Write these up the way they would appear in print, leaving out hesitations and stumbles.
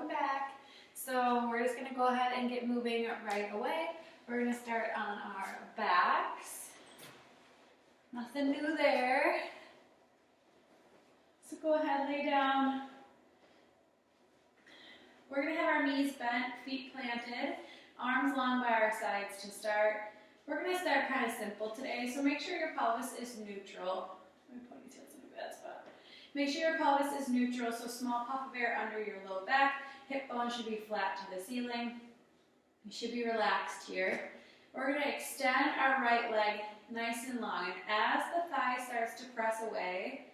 welcome back. So we're just gonna go ahead and get moving right away. We're gonna start on our backs. Nothing new there. So go ahead, lay down. We're gonna have our knees bent, feet planted, arms long by our sides to start. We're gonna start kind of simple today, so make sure your pelvis is neutral. My ponytail's in a bad spot. Make sure your pelvis is neutral, so small puff of air under your low back. Hip bone should be flat to the ceiling. You should be relaxed here. We're going to extend our right leg nice and long, and as the thigh starts to press away,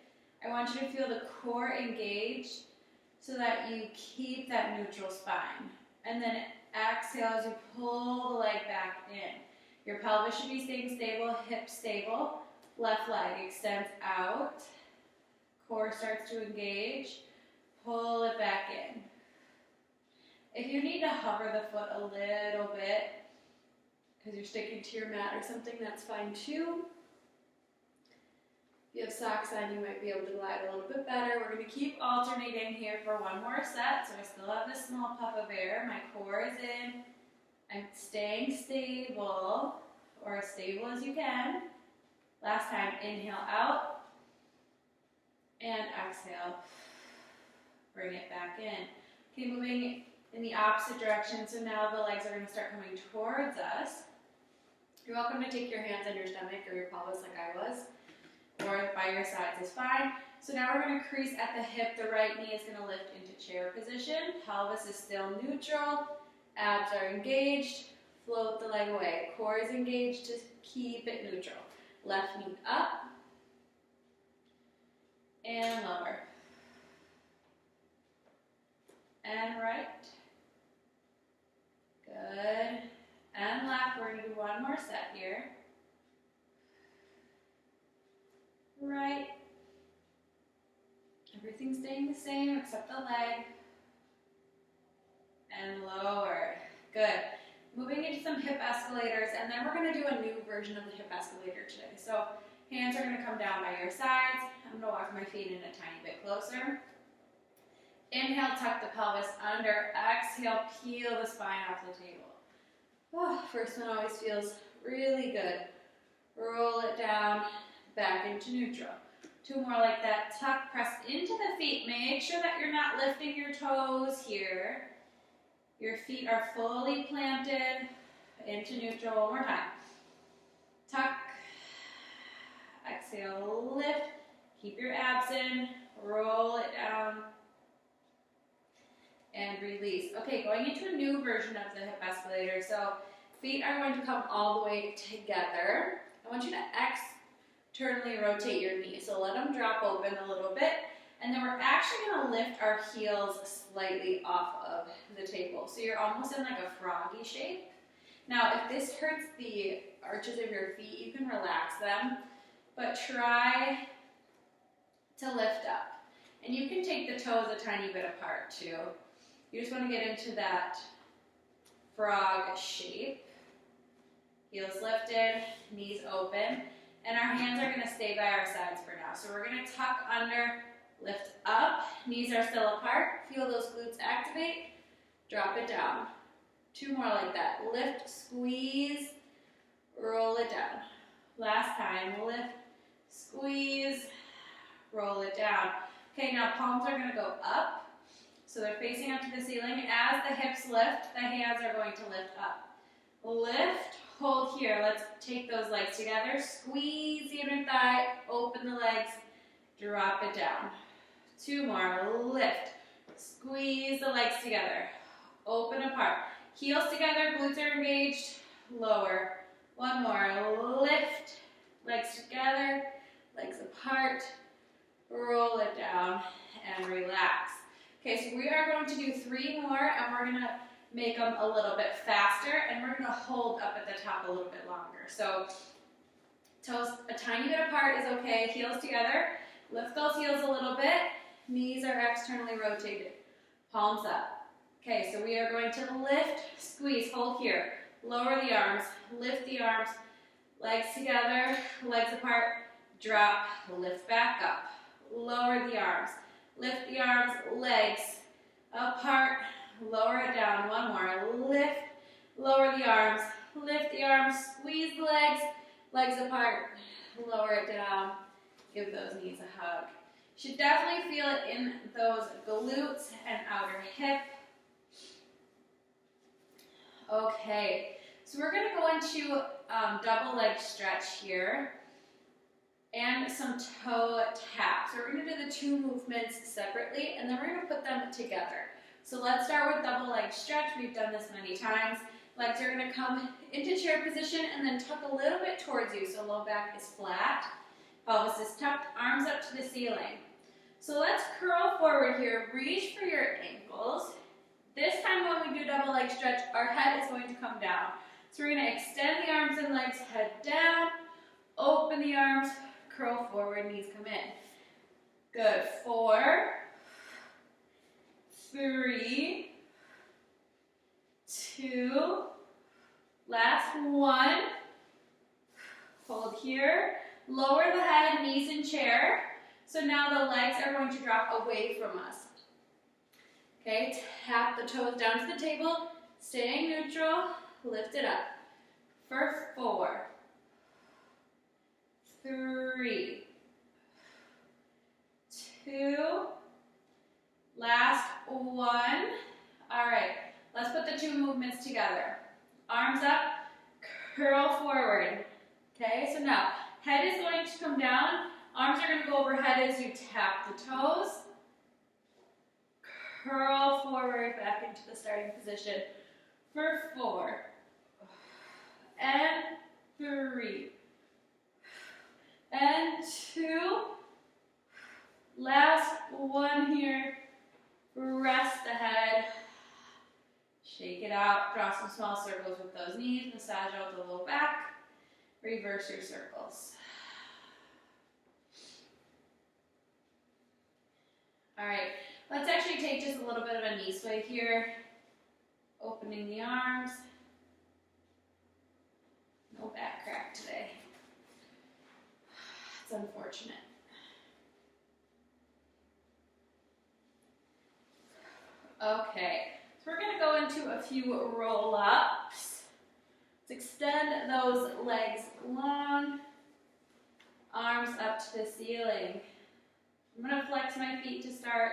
I want you to feel the core engage so that you keep that neutral spine. And then exhale as you pull the leg back in. Your pelvis should be staying stable, hips stable. Left leg extends out. Core starts to engage. Pull it back in. If you need to hover the foot a little bit, because you're sticking to your mat or something, that's fine too. If you have socks on, you might be able to glide a little bit better. We're going to keep alternating here for one more set. So I still have this small puff of air. My core is in. I'm staying stable, or as stable as you can. Last time, inhale out and exhale. Bring it back in. Okay, moving in the opposite direction. So now the legs are going to start coming towards us. You're welcome to take your hands on your stomach or your pelvis like I was, or by your sides is fine. So now we're going to crease at the hip. The right knee is going to lift into chair position. Pelvis is still neutral. Abs are engaged. Float the leg away. Core is engaged. Just keep it neutral. Left knee up and lower. And right. Good. And left. We're going to do one more set here. Right. Everything's staying the same except the leg. And lower. Good. Moving into some hip escalators, and then we're going to do a new version of the hip escalator today. So hands are going to come down by your sides. I'm going to walk my feet in a tiny bit closer. Inhale, tuck the pelvis under. Exhale, peel the spine off the table. Oh, first one always feels really good. Roll it down, back into neutral. Two more like that. Tuck, press into the feet. Make sure that you're not lifting your toes here. Your feet are fully planted into neutral. One more time. Tuck. Exhale, lift. Keep your abs in. Roll it down. And release. Okay, going into a new version of the hip escalator. So feet are going to come all the way together. I want you to externally rotate your knees. So let them drop open a little bit. And then we're actually going to lift our heels slightly off of the table. So you're almost in like a froggy shape. Now, if this hurts the arches of your feet, you can relax them. But try to lift up. And you can take the toes a tiny bit apart too. You just want to get into that frog shape. Heels lifted, knees open. And our hands are going to stay by our sides for now. So we're going to tuck under. Lift up, knees are still apart. Feel those glutes activate. Drop it down. Two more like that. Lift, squeeze, roll it down. Last time, lift, squeeze, roll it down. Okay, now palms are going to go up. So they're facing up to the ceiling. As the hips lift, the hands are going to lift up. Lift, hold here. Let's take those legs together. Squeeze the inner thigh, open the legs, drop it down. Two more. Lift. Squeeze the legs together. Open apart. Heels together. Glutes are engaged. Lower. One more. Lift. Legs together. Legs apart. Roll it down and relax. Okay, so we are going to do three more, and we're going to make them a little bit faster, and we're going to hold up at the top a little bit longer. So toes a tiny bit apart is okay. Heels together. Lift those heels a little bit. Knees are externally rotated. Palms up. Okay, so we are going to lift, squeeze, hold here. Lower the arms, lift the arms, legs together, legs apart, drop, lift back up. Lower the arms, lift the arms, legs apart, lower it down. One more, lift, lower the arms, lift the arms, squeeze the legs, legs apart, lower it down, give those knees a hug. You should definitely feel it in those glutes and outer hip. Okay, so we're going to go into double leg stretch here and some toe taps. So we're going to do the two movements separately and then we're going to put them together. So let's start with double leg stretch. We've done this many times. Legs are going to come into chair position and then tuck a little bit towards you. So low back is flat, pelvis is tucked, arms up to the ceiling. So let's curl forward here, reach for your ankles. This time when we do double leg stretch, our head is going to come down. So we're going to extend the arms and legs, head down, open the arms, curl forward, knees come in. Good. 4, 3, 2, last 1. Hold here. Lower the head, knees in chair. So now the legs are going to drop away from us. Okay, tap the toes down to the table, staying neutral, lift it up. For 4, 3, 2, last 1. All right, let's put the two movements together. Arms up, curl forward. Okay, so now head is going to come down, arms are going to go overhead as you tap the toes. Curl forward back into the starting position for 4 and 3 and 2. Last 1 here. Rest the head. Shake it out. Draw some small circles with those knees. Massage out the low back. Reverse your circles. All right. Let's actually take just a little bit of a knee sway here. Opening the arms. No back crack today. It's unfortunate. Okay, so we're going to go into a few roll-ups. Let's extend those legs long. Arms up to the ceiling. I'm going to flex my feet to start.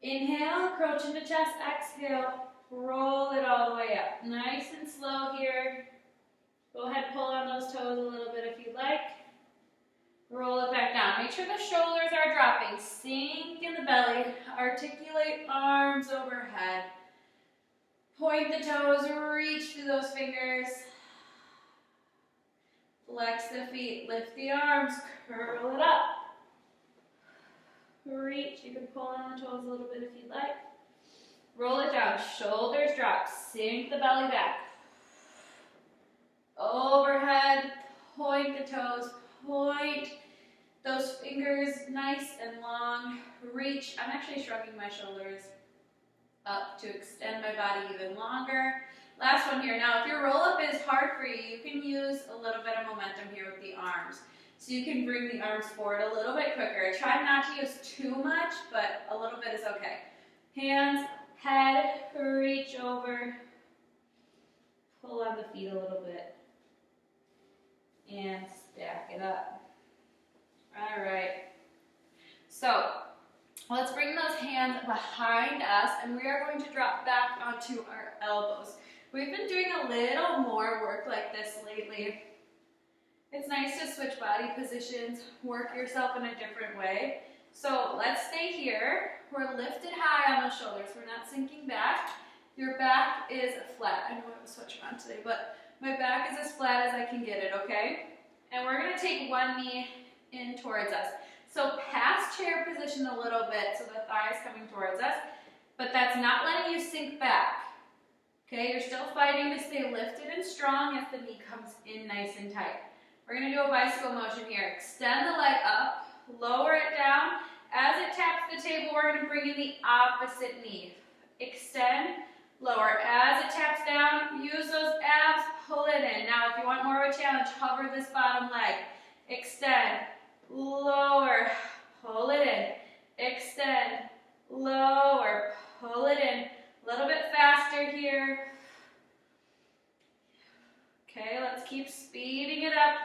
Inhale, approach into chest, exhale, roll it all the way up. Nice and slow here. Go ahead and pull on those toes a little bit if you'd like. Roll it back down. Make sure the shoulders are dropping. Sink in the belly. Articulate arms overhead. Point the toes, reach through those fingers. Flex the feet, lift the arms, curl it up. Reach, you can pull on the toes a little bit if you'd like. Roll it down, shoulders drop, sink the belly back. Overhead, point the toes, point those fingers nice and long. Reach, I'm actually shrugging my shoulders up to extend my body even longer. Last one here. Now, if your roll-up is hard for you, you can use a little bit of momentum here with the arms. So you can bring the arms forward a little bit quicker. Try not to use too much, but a little bit is okay. Hands, head, reach over. Pull on the feet a little bit. And stack it up. All right. So let's bring those hands behind us, and we are going to drop back onto our elbows. We've been doing a little more work like this lately. It's nice to switch body positions, work yourself in a different way. So let's stay here. We're lifted high on the shoulders. We're not sinking back. Your back is flat. I know I have a sweatshirt on today, but my back is as flat as I can get it, okay? And we're going to take one knee in towards us. So past chair position a little bit so the thigh is coming towards us, but that's not letting you sink back. Okay, you're still fighting to stay lifted and strong as the knee comes in nice and tight. We're going to do a bicycle motion here. Extend the leg up, lower it down. As it taps the table, we're going to bring in the opposite knee. Extend, lower. As it taps down, use those abs, pull it in. Now, if you want more of a challenge, hover this bottom leg. Extend, lower, pull it in. Extend, lower, pull it in. A little bit faster here. Okay, let's keep speeding it up.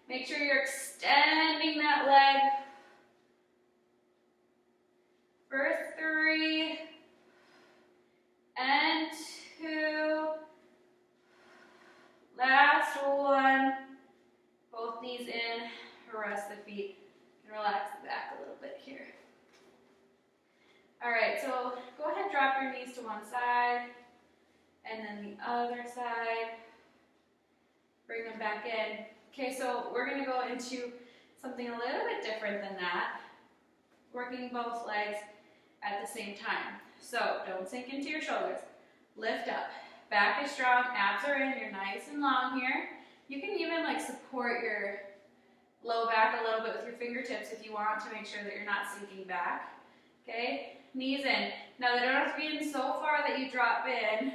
Make sure you're extending that leg. For 3 and 2. Last one. Both knees in. Rest the feet. And relax the back a little bit here. All right, so go ahead, drop your knees to one side, and then the other side. Bring them back in. Okay, so we're going to go into something a little bit different than that. Working both legs at the same time. So don't sink into your shoulders. Lift up. Back is strong. Abs are in. You're nice and long here. You can even like support your low back a little bit with your fingertips if you want to make sure that you're not sinking back. Okay, knees in. Now they don't have to be in so far that you drop in.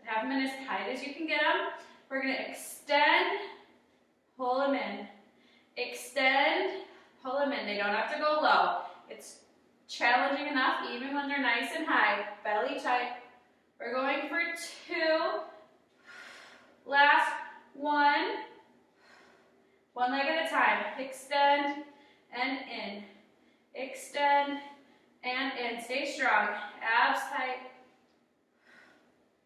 Have them in as tight as you can get them. We're going to extend, pull them in. Extend, pull them in. They don't have to go low. It's challenging enough even when they're nice and high. Belly tight. We're going for 2. Last 1. One leg at a time. Extend and in. Extend and in. Stay strong. Abs tight.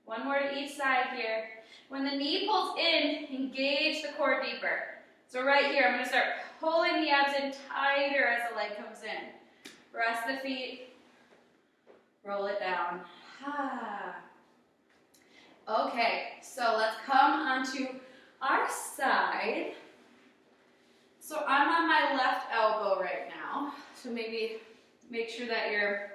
One more to each side here. When the knee pulls in, engage the core deeper. So right here, I'm going to start pulling the abs in tighter as the leg comes in. Rest the feet. Roll it down. Okay, so let's come onto our side. So I'm on my left elbow right now. So maybe make sure that you're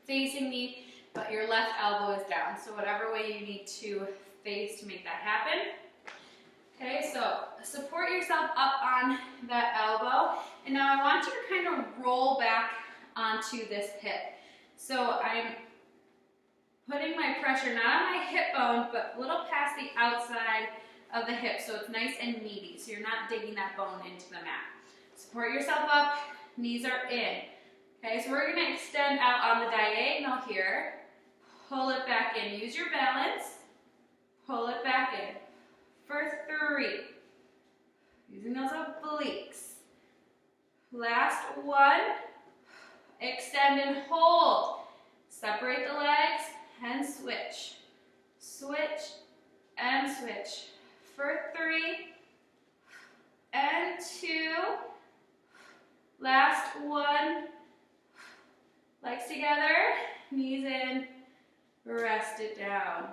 facing me, but your left elbow is down. So whatever way you need to face to make that happen. Okay, so support yourself up on that elbow. And now I want you to kind of roll back onto this hip. So I'm putting my pressure not on my hip bone, but a little past the outside of the hip, so it's nice and meaty, so you're not digging that bone into the mat. Support yourself up, knees are in. Okay, so we're going to extend out on the diagonal here. Pull it back in. Use your balance. Pull it back in. For 3. Using those obliques. Last 1. Extend and hold. Separate the legs and switch. Switch and switch. For 3 and 2. Last 1. Legs together, knees in, rest it down.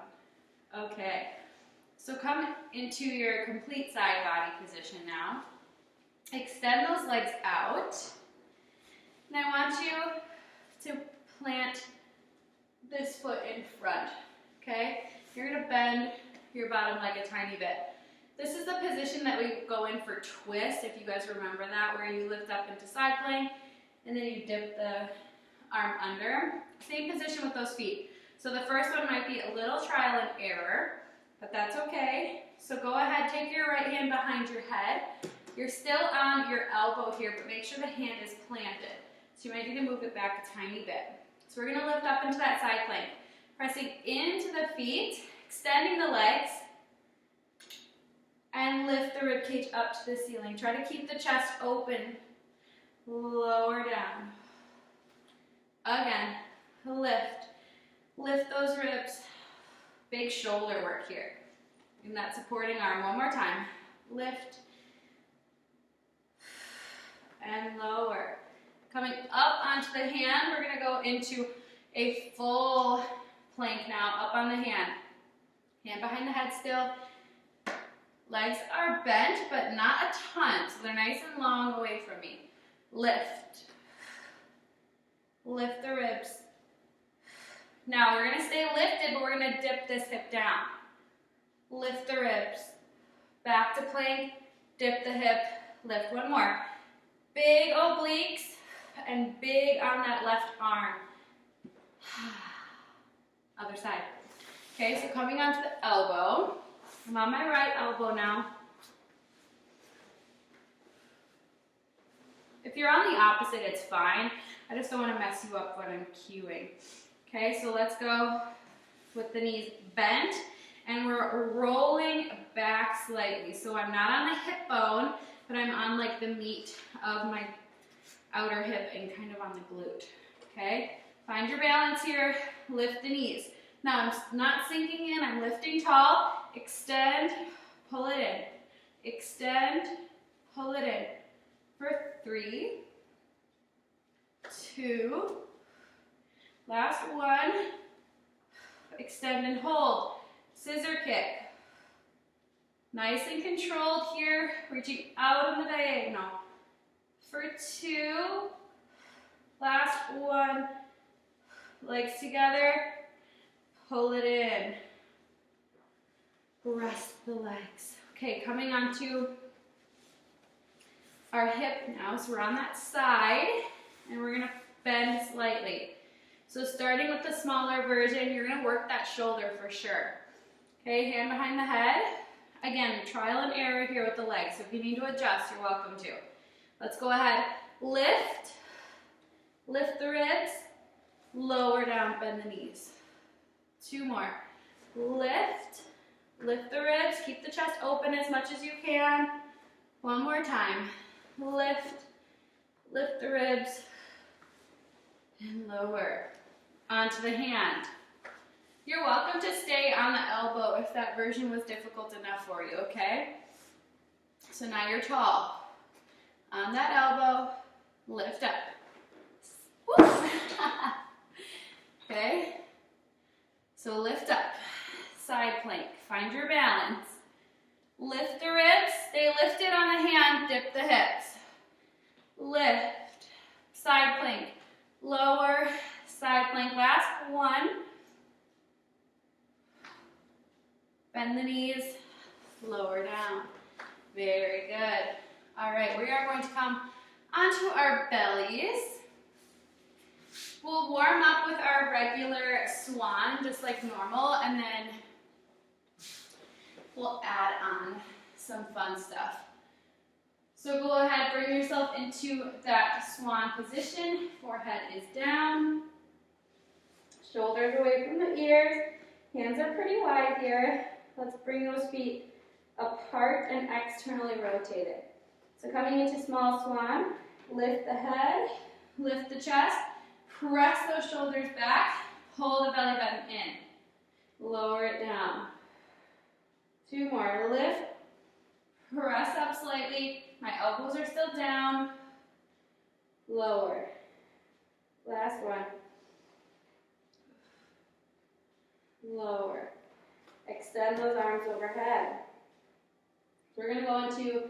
Okay, so come into your complete side body position now. Extend those legs out. And I want you to plant this foot in front, okay? You're gonna bend your bottom leg a tiny bit. This is the position that we go in for twist, if you guys remember that, where you lift up into side plank, and then you dip the arm under. Same position with those feet. So the first one might be a little trial and error, but that's okay. So go ahead, take your right hand behind your head. You're still on your elbow here, but make sure the hand is planted. So you might need to move it back a tiny bit. So we're going to lift up into that side plank. Pressing into the feet, extending the legs, and lift the ribcage up to the ceiling. Try to keep the chest open. Lower down. Again, lift. Lift those ribs. Big shoulder work here. In that supporting arm. One more time. Lift. And lower. Coming up onto the hand, we're going to go into a full plank now, up on the hand. Hand behind the head still. Legs are bent, but not a ton, so they're nice and long away from me. Lift. Lift the ribs. Now we're going to stay lifted, but we're going to dip this hip down. Lift the ribs. Back to plank. Dip the hip. Lift. One more. Big obliques and big on that left arm. Other side. Okay, so coming onto the elbow. I'm on my right elbow now. If you're on the opposite, it's fine. I just don't want to mess you up when I'm cueing. Okay, so let's go with the knees bent, and we're rolling back slightly. So I'm not on the hip bone, but I'm on like the meat of my outer hip and kind of on the glute. Okay, find your balance here, lift the knees. Now I'm not sinking in, I'm lifting tall, extend, pull it in, extend, pull it in for 3, 2, last one, extend and hold, scissor kick. Nice and controlled here, reaching out on the diagonal. For 2, last one, legs together, pull it in, rest the legs. Okay, coming onto our hip now, so we're on that side, and we're gonna bend slightly. So starting with the smaller version, you're gonna work that shoulder for sure. Okay, hand behind the head. Again, trial and error here with the legs, so if you need to adjust, you're welcome to. Let's go ahead, lift the ribs, lower down, bend the knees. 2 more, lift the ribs, keep the chest open as much as you can. 1 more time, lift the ribs, and lower. Onto the hand. You're welcome to stay on the elbow if that version was difficult enough for you, okay? So now you're tall. On that elbow, lift up. Okay? So lift up, side plank, find your balance. Lift the ribs, stay lifted on the hand, dip the hips. Lift, side plank, lower, side plank, last one. Bend the knees, lower down. Very good. All right, we are going to come onto our bellies. We'll warm up with our regular swan, just like normal, and then we'll add on some fun stuff. So go ahead, bring yourself into that swan position. Forehead is down. Shoulders away from the ears. Hands are pretty wide here. Let's bring those feet apart and externally rotated. So coming into small swan, lift the head, lift the chest, press those shoulders back, pull the belly button in. Lower it down. 2 more, lift, press up slightly. My elbows are still down. Lower. Last one. Lower. Extend those arms overhead. We're going to go into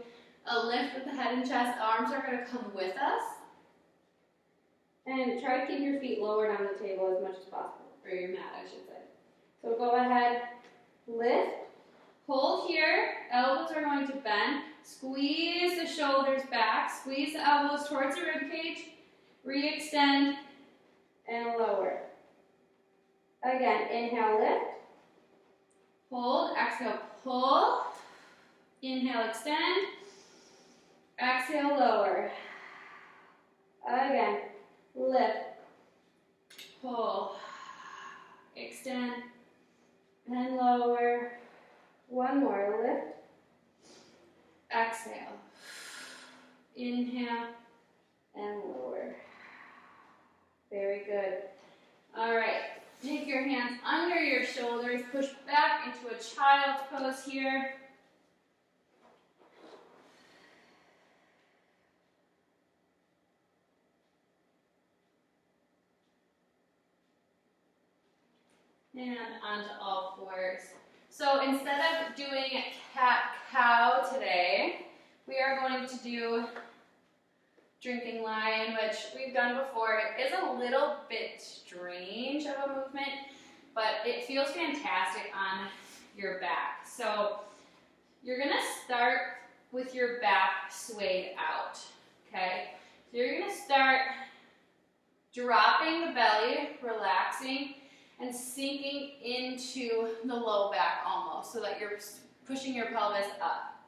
a lift with the head and chest. Arms are going to come with us. And try to keep your feet lowered on the table as much as possible. Or your mat, I should say. So go ahead, lift. Hold here. Elbows are going to bend. Squeeze the shoulders back. Squeeze the elbows towards the rib cage. Re-extend and lower. Again, inhale, lift. Hold, exhale, pull. Inhale, extend. Exhale, lower. Again, lift. Pull. Extend and lower. 1 more, lift. Exhale. Inhale and lower. Very good. All right. Take your hands under your shoulders, push back into a child's pose here. And onto all fours. So instead of doing cat-cow today, we are going to do drinking lion, which we've done before. It is a little bit strange of a movement, but it feels fantastic on your back. So you're gonna start with your back swayed out, okay? So you're gonna start dropping the belly, relaxing, and sinking into the low back almost, so that you're pushing your pelvis up.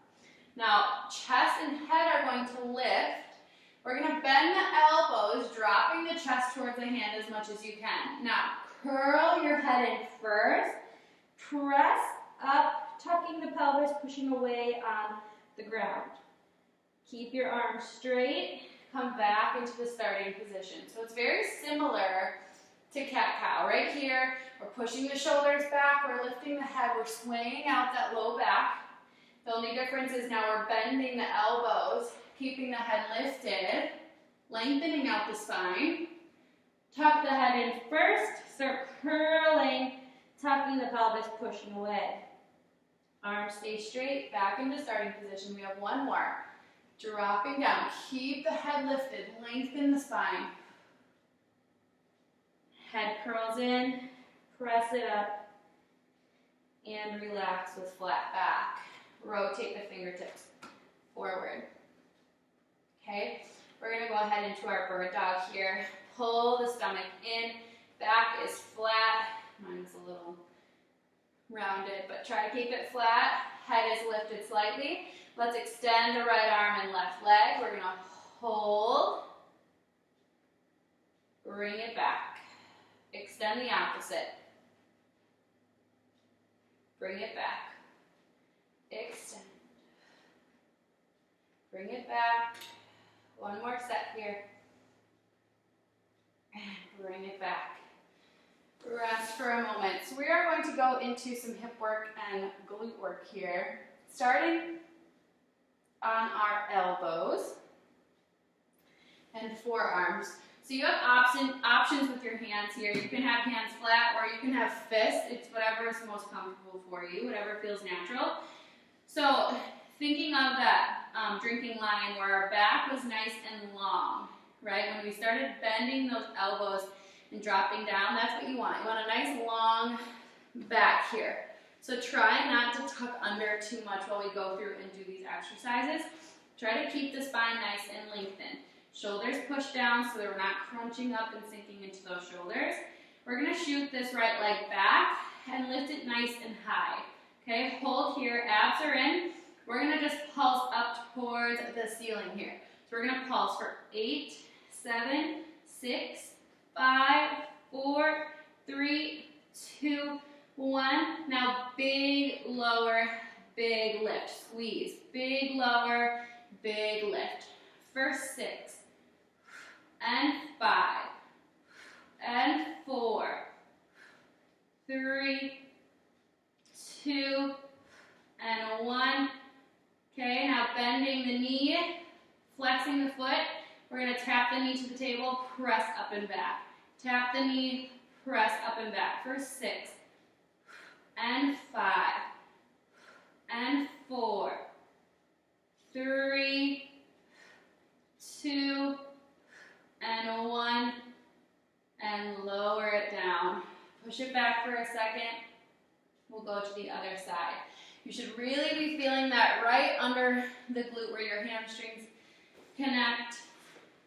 Now, chest and head are going to lift, We're gonna bend the elbows, dropping the chest towards the hand as much as you can. Now, curl your head in first, press up, tucking the pelvis, pushing away on the ground. Keep your arms straight, come back into the starting position. So it's very similar to cat-cow. Right here, we're pushing the shoulders back, we're lifting the head, we're swaying out that low back. The only difference is now we're bending the elbows, keeping the head lifted, lengthening out the spine. Tuck the head in first, start curling, tucking the pelvis, pushing away. Arms stay straight, back into starting position. We have one more. Dropping down, keep the head lifted, lengthen the spine. Head curls in, press it up, and relax with flat back. Rotate the fingertips forward. Okay, we're gonna go ahead into our bird dog here. Pull the stomach in, back is flat. Mine's a little rounded, but try to keep it flat. Head is lifted slightly. Let's extend the right arm and left leg. We're gonna hold, bring it back. Extend the opposite. Bring it back. Extend. Bring it back. One more set here. And bring it back. Rest for a moment. So we are going to go into some hip work and glute work here. Starting on our elbows and forearms. So you have options with your hands here. You can have hands flat or you can have fists. It's whatever is most comfortable for you, whatever feels natural. So thinking of that drinking lion where our back was nice and long, right? When we started bending those elbows and dropping down, that's what you want. You want a nice long back here. So try not to tuck under too much while we go through and do these exercises. Try to keep the spine nice and lengthened. Shoulders push down so that we're not crunching up and sinking into those shoulders. We're gonna shoot this right leg back and lift it nice and high. Okay, hold here, abs are in. We're gonna just pulse up towards the ceiling here. So we're gonna pulse for 8, 7, 6, 5, 4, 3, 2, 1. Now big lower, big lift. Squeeze. Big lower, big lift. First 6. And 5. And 4. 3, 2, and 1. Okay, now bending the knee, flexing the foot. We're going to tap the knee to the table, press up and back. Tap the knee, press up and back. For 6, and 5, and 4, 3, 2, and 1, and lower it down. Push it back for a second. We'll go to the other side. You should really be feeling that right under the glute where your hamstrings connect.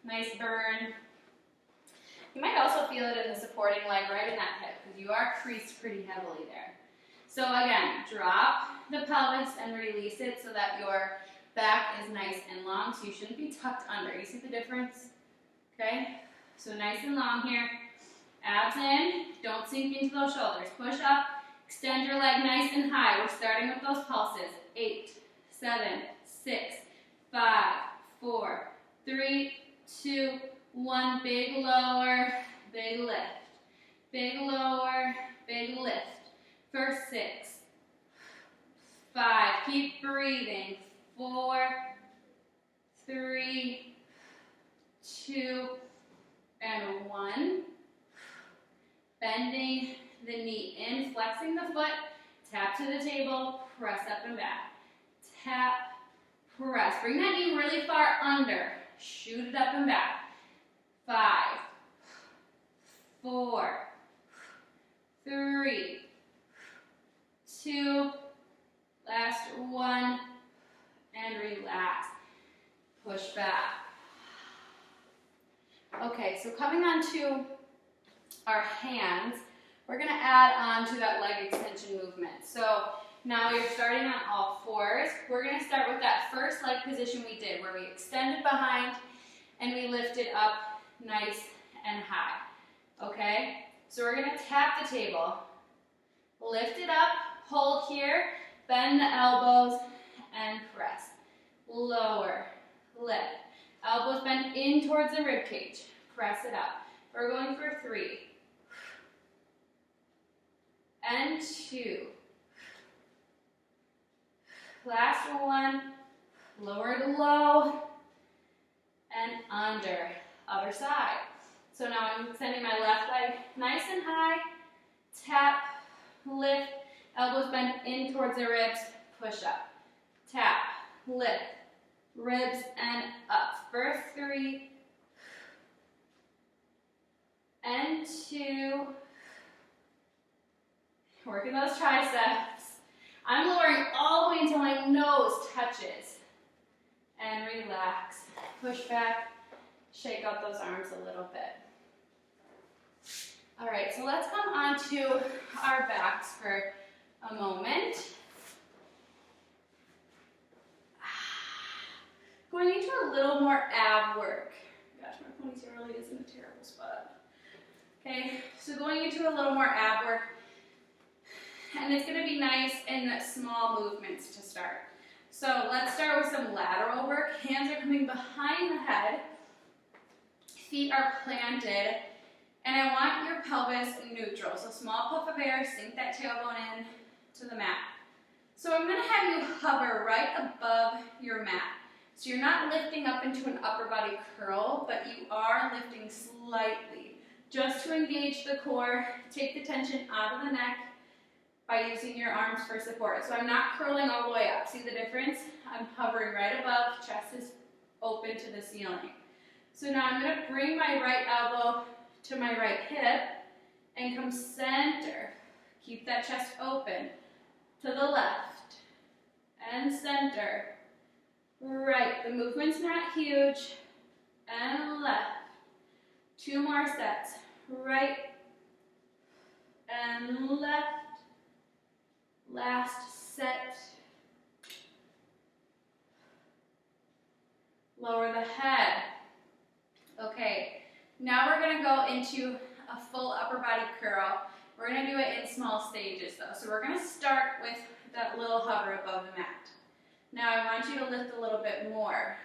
Nice burn. You might also feel it in the supporting leg right in that hip because you are creased pretty heavily there. So again, drop the pelvis and release it so that your back is nice and long, so you shouldn't be tucked under. You see the difference? Okay? So nice and long here. Abs in. Don't sink into those shoulders. Push up. Extend your leg nice and high. We're starting with those pulses. 8, 7, 6, 5, 4, 3, 2, 1. Big lower, big lift. Big lower, big lift. First 6, 5. Keep breathing. 4, 3, 2, and 1. Bending the knee in, flexing the foot, tap to the table, press up and back. Tap, press. Bring that knee really far under. Shoot it up and back. 5, 4, 3, 2, last 1, and relax. Push back. Okay, so coming on to our hands, we're going to add on to that leg extension movement. So now you're starting on all fours. We're going to start with that first leg position we did where we extended behind and we lift it up nice and high, okay? So we're gonna tap the table, lift it up, hold here, bend the elbows, and press. Lower, lift. Elbows bend in towards the rib cage. Press it up. We're going for 3. And 2. Last one. Lower to low. And under. Other side. So now I'm sending my left leg nice and high. Tap, lift. Elbows bend in towards the ribs. Push up. Tap, lift. Ribs and up. For 3. And 2. Working those triceps. I'm lowering all the way until my nose touches. And relax. Push back. Shake out those arms a little bit. All right, so let's come on to our backs for a moment. Going into a little more ab work. Gosh, my ponytail really is in a terrible spot. Okay, so going into a little more ab work. And it's going to be nice in small movements to start. So let's start with some lateral work. Hands are coming behind the head. Feet are planted. And I want your pelvis neutral. So small puff of air, sink that tailbone in to the mat. So I'm going to have you hover right above your mat. So you're not lifting up into an upper body curl, but you are lifting slightly. Just to engage the core, take the tension out of the neck by using your arms for support. So I'm not curling all the way up. See the difference? I'm hovering right above, chest is open to the ceiling. So now I'm going to bring my right elbow to my right hip and come center. Keep that chest open. To the left and center. Right, the movement's not huge. And left. 2 more sets. Right and left. Last set. Lower the head. Okay, now we're going to go into a full upper body curl. We're going to do it in small stages though. So we're going to start with that little hover above the mat. Now I want you to lift a little bit more.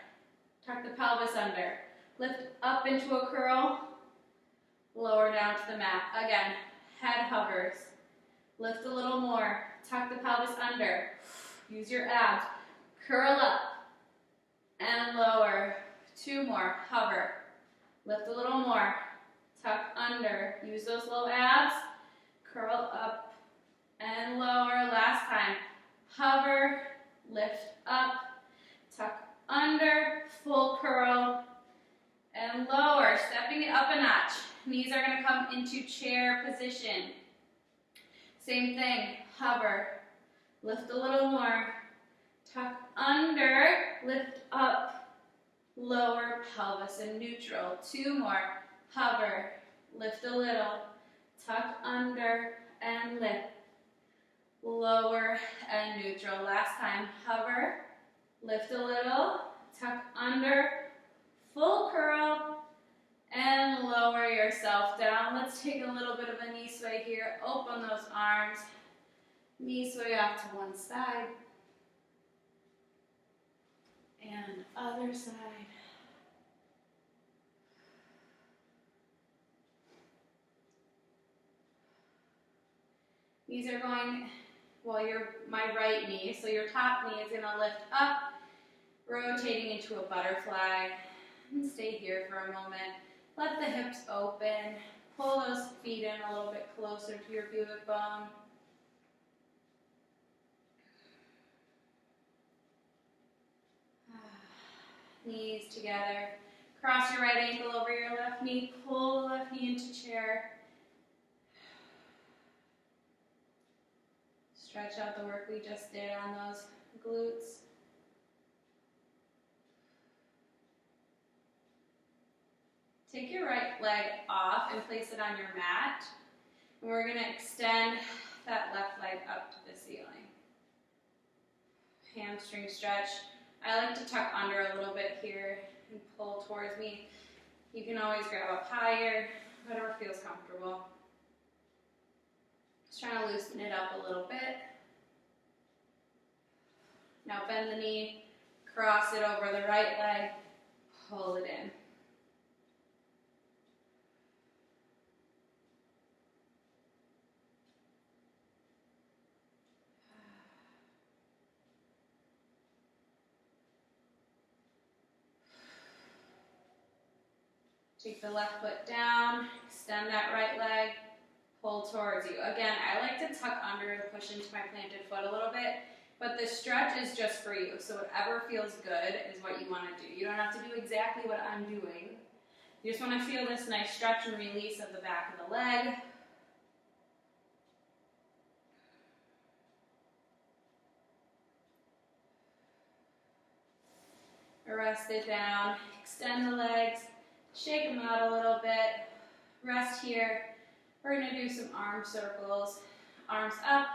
Tuck the pelvis under. Lift up into a curl. Lower down to the mat. Again, head hovers. Lift a little more. Tuck the pelvis under. Use your abs. Curl up and lower. 2 more. Hover. Lift a little more. Tuck under. Use those low abs. Curl up and lower. Last time. Hover. Lift up. Tuck under. Full curl and lower. Stepping it up a notch. Knees are going to come into chair position. Same thing. Hover. Lift a little more. Tuck under. Lift up. Lower pelvis in neutral. 2 more. Hover. Lift a little. Tuck under and lift. Lower and neutral. Last time. Hover. Lift a little. Tuck under. Full curl. And lower yourself down. Let's take a little bit of a knee sway here. Open those arms. Knee sway off to one side. And other side. These are going, well, my right knee, so your top knee is going to lift up, rotating into a butterfly. And stay here for a moment. Let the hips open. Pull those feet in a little bit closer to your pubic bone. Knees together. Cross your right ankle over your left knee. Pull the left knee into chair. Stretch out the work we just did on those glutes. Take your right leg off and place it on your mat. And we're going to extend that left leg up to the ceiling. Hamstring stretch. I like to tuck under a little bit here and pull towards me. You can always grab up higher, whatever feels comfortable. Just trying to loosen it up a little bit. Now bend the knee, cross it over the right leg, pull it in. Take the left foot down, extend that right leg, pull towards you. Again, I like to tuck under and push into my planted foot a little bit, but the stretch is just for you. So whatever feels good is what you want to do. You don't have to do exactly what I'm doing. You just want to feel this nice stretch and release of the back of the leg. Rest it down, extend the legs, shake them out a little bit, rest here. We're going to do some arm circles. Arms up,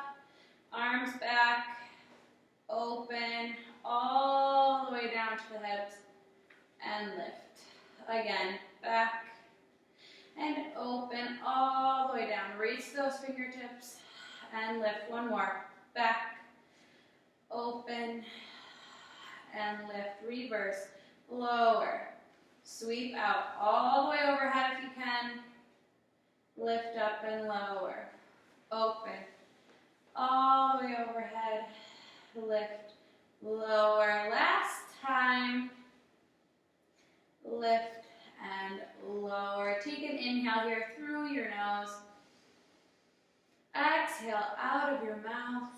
arms back, open, all the way down to the hips, and lift. Again, back, and open, all the way down. Reach those fingertips, and lift. One more, back, open, and lift. Reverse, lower. Sweep out all the way overhead if you can. Lift up and lower. Open. All the way overhead. Lift. Lower. Last time. Lift and lower. Take an inhale here through your nose. Exhale out of your mouth.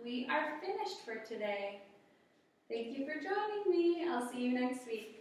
We are finished for today. Thank you for joining me. I'll see you next week.